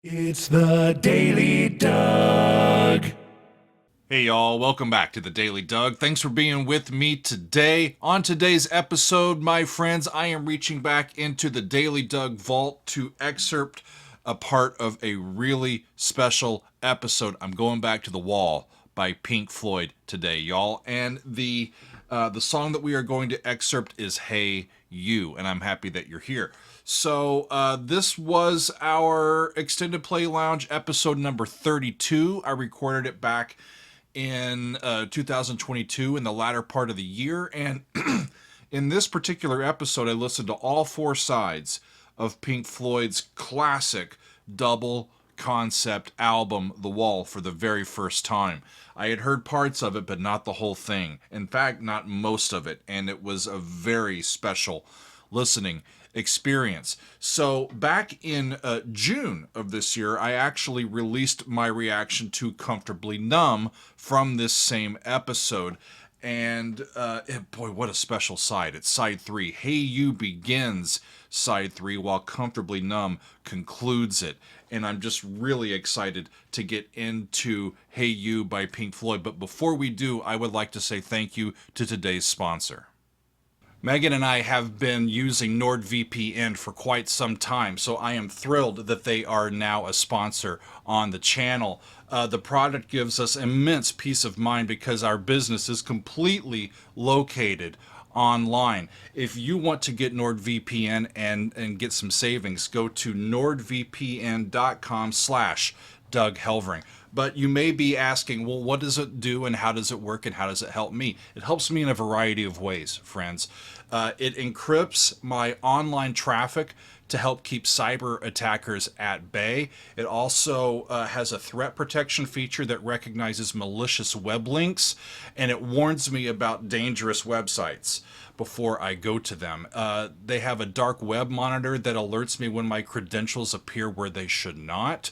It's the Daily Doug. Hey y'all, welcome back to the Daily Doug. Thanks for being with me today. On today's episode, my friends, I am reaching back into the Daily Doug vault to excerpt a part of a really special episode. I'm going back to The Wall by Pink Floyd today, y'all. And the song that we are going to excerpt is Hey You, and I'm happy that you're here. So this was our Extended Play Lounge episode number 32. I recorded it back in 2022 in the latter part of the year, and in this particular episode I listened to all four sides of Pink Floyd's classic double concept album The Wall for the very first time. I had heard parts of it but not the whole thing, in fact not most of it, and it was a very special listening experience. So back in June of this year, I actually released my reaction to Comfortably Numb from this same episode. And boy, what a special side. It's side 3. Hey You begins side 3 while Comfortably Numb concludes it. And I'm just really excited to get into Hey You by Pink Floyd. But before we do, I would like to say thank you to today's sponsor. Megan and I have been using NordVPN for quite some time, so I am thrilled that they are now a sponsor on the channel. The product gives us immense peace of mind because our business is completely located online. If you want to get NordVPN and get some savings, go to nordvpn.com/Doug Helvering. But you may be asking, well, what does it do and how does it work and how does it help me? It helps me in a variety of ways, friends. It encrypts my online traffic to help keep cyber attackers at bay. It also has a threat protection feature that recognizes malicious web links, and it warns me about dangerous websites before I go to them. They have a dark web monitor that alerts me when my credentials appear where they should not.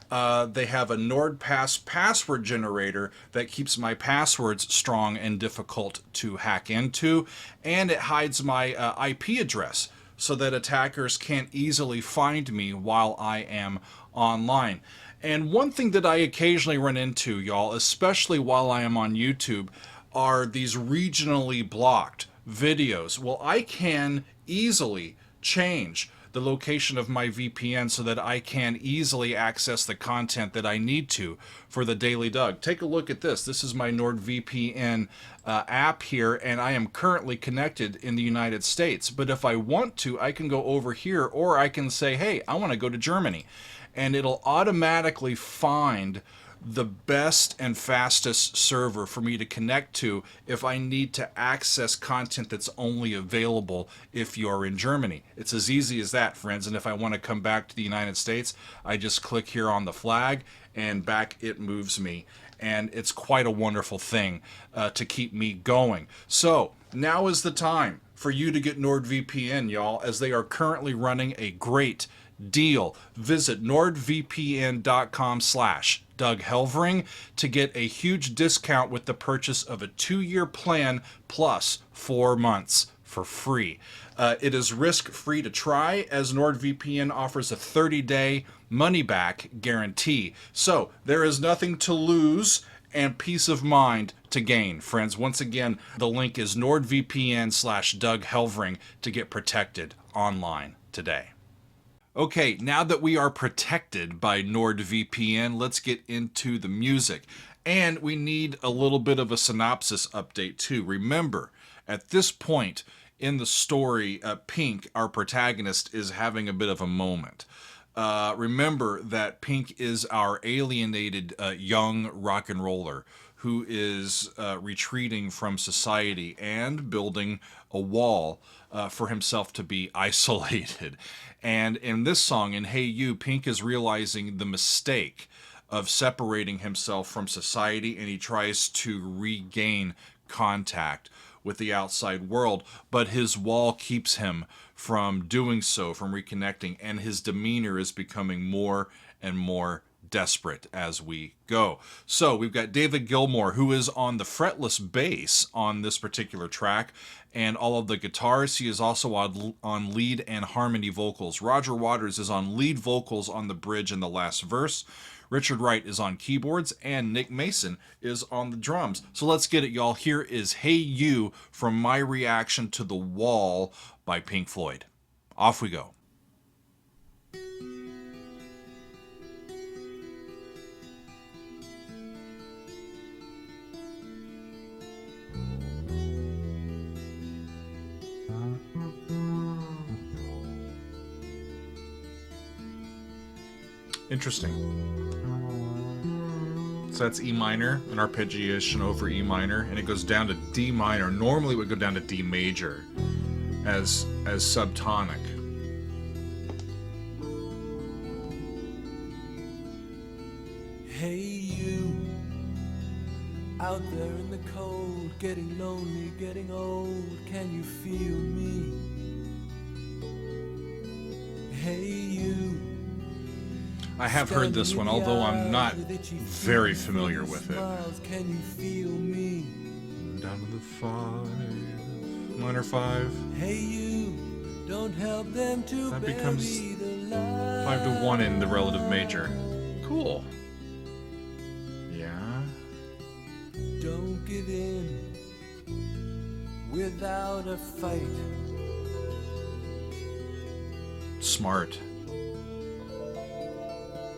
They have a NordPass password generator that keeps my passwords strong and difficult to hack into, and it hides my IP address so that attackers can't easily find me while I am online. And one thing that I occasionally run into, y'all, especially while I am on YouTube, are these regionally blocked videos. Well, I can easily change the location of my VPN so that I can easily access the content that I need to for the Daily Doug. Take a look at this. This is my NordVPN app here, and I am currently connected in the United States. But if I want to, I can go over here, or I can say, hey, I want to go to Germany. And it'll automatically find the best and fastest server for me to connect to if I need to access content that's only available if you're in Germany. It's as easy as that, friends. And if I want to come back to the United States, I just click here on the flag and back it moves me. And it's quite a wonderful thing to keep me going. So now is the time for you to get NordVPN, y'all, as they are currently running a great deal. Visit nordvpn.com/Doug Helvering to get a huge discount with the purchase of a 2-year plan plus 4 months for free. It is risk-free to try, as NordVPN offers a 30-day money-back guarantee. So there is nothing to lose and peace of mind to gain, friends. Once again, the link is nordvpn/Doug Helvering to get protected online today. Okay, now that we are protected by NordVPN, let's get into the music. And we need a little bit of a synopsis update too. Remember, at this point in the story, Pink, our protagonist, is having a bit of a moment. Remember that Pink is our alienated young rock and roller who is retreating from society and building a wall for himself to be isolated. And in this song, in Hey You, Pink is realizing the mistake of separating himself from society, and he tries to regain contact with the outside world, but his wall keeps him from doing so, from reconnecting, and his demeanor is becoming more and more desperate as we go. So we've got David Gilmour, who is on the fretless bass on this particular track, and all of the guitars. He is also on lead and harmony vocals. Roger Waters is on lead vocals on the bridge and the last verse. Richard Wright is on keyboards, and Nick Mason is on the drums. So let's get it, y'all. Here is Hey You from my reaction to The Wall by Pink Floyd. Off we go. Interesting. So that's E minor, an arpeggiation over E minor, and it goes down to D minor. Normally it would go down to D major as subtonic. Hey you, out there in the cold, getting lonely, getting old, can you feel me? Hey you. I have heard this one, although I'm not very familiar with it. Can you feel me? Down to the 5, minor 5. Hey you, don't help them to That becomes bury the light. 5 to 1 in the relative major. Cool. Yeah. Don't give in without a fight. Smart.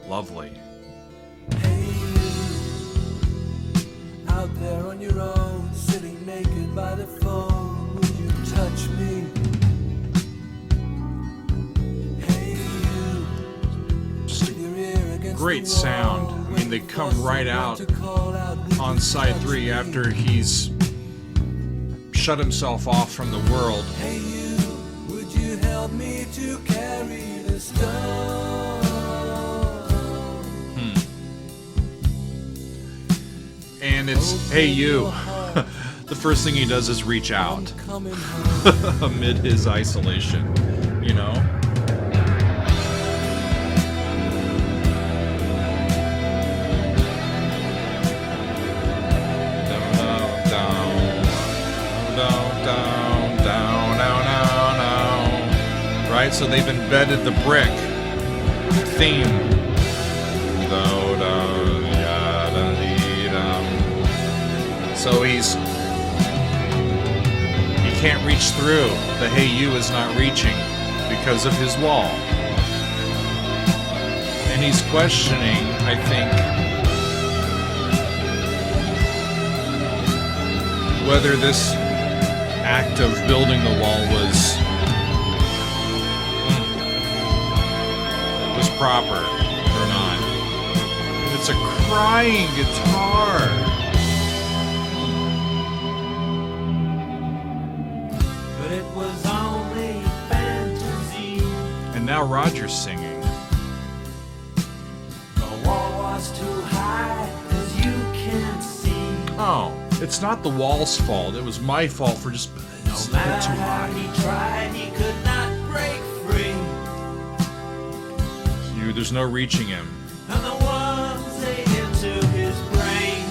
Lovely. Hey you, out there on your own, sitting naked by the phone, would you touch me? Hey you, Just with your ear against great the wall, sound. I mean, they come right out to call out, would on you side touch 3 me? after he's shut himself off from the world. Hey you, would you help me to carry the stone? And it's, hey you. The first thing he does is reach out Coming home. amid his isolation, you know? Right, so they've embedded the brick theme. So he can't reach through. The Hey You is not reaching because of his wall. And he's questioning, I think, whether this act of building the wall was proper or not. It's a crying guitar. But it was only fantasy. And now Roger's singing. The wall was too high, as you can see. Oh, it's not the wall's fault. It was my fault for just No it's matter too how high. he tried, he could not break free. There's no reaching him. And the ones ate into his brain.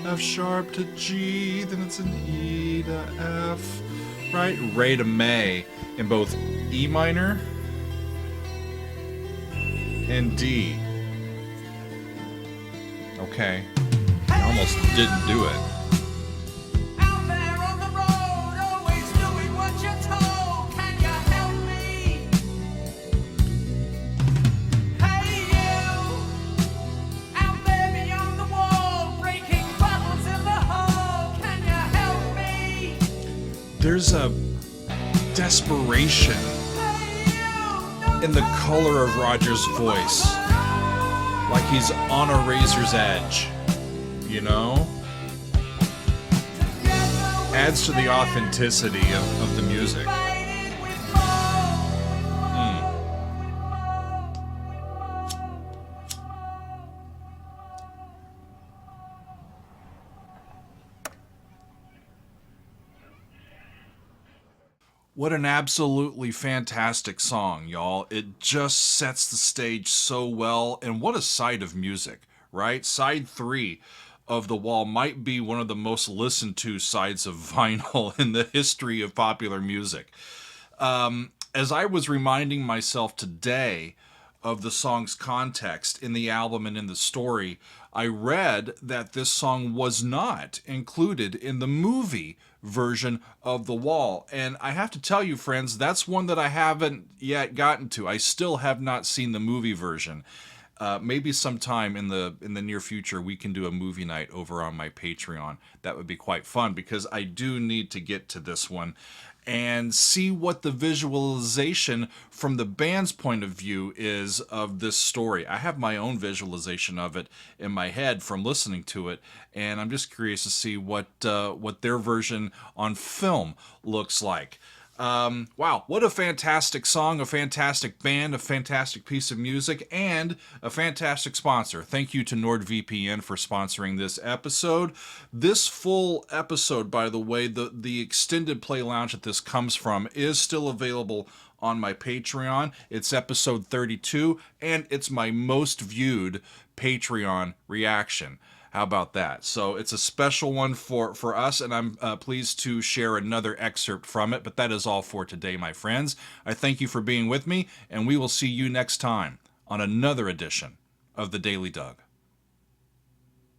F sharp to G, then it's an E to F, right? Re to May in both E minor and D. Okay. I almost didn't do it. Out there on the road, always doing what you're told. Can you help me? Hey you, out there beyond the wall, breaking bottles in the hall. Can you help me? There's a desperation in the color of Roger's voice, like he's on a razor's edge, you know? Adds to the authenticity of the music. What an absolutely fantastic song, y'all. It just sets the stage so well. And what a side of music, right? Side 3 of The Wall might be one of the most listened to sides of vinyl in the history of popular music. As I was reminding myself today of the song's context in the album and in the story, I read that this song was not included in the movie version of The Wall. And I have to tell you, friends, that's one that I haven't yet gotten to. I still have not seen the movie version. Maybe sometime in the near future we can do a movie night over on my Patreon. That would be quite fun because I do need to get to this one and see what the visualization from the band's point of view is of this story. I have my own visualization of it in my head from listening to it, and I'm just curious to see what their version on film looks like. Wow, what a fantastic song, a fantastic band, a fantastic piece of music, and a fantastic sponsor. Thank you to NordVPN for sponsoring this episode. This full episode, by the way, the extended play lounge that this comes from is still available on my Patreon. It's episode 32, and it's my most viewed Patreon reaction. How about that? So it's a special one for us, and I'm pleased to share another excerpt from it. But that is all for today, my friends. I thank you for being with me, and we will see you next time on another edition of The Daily Doug.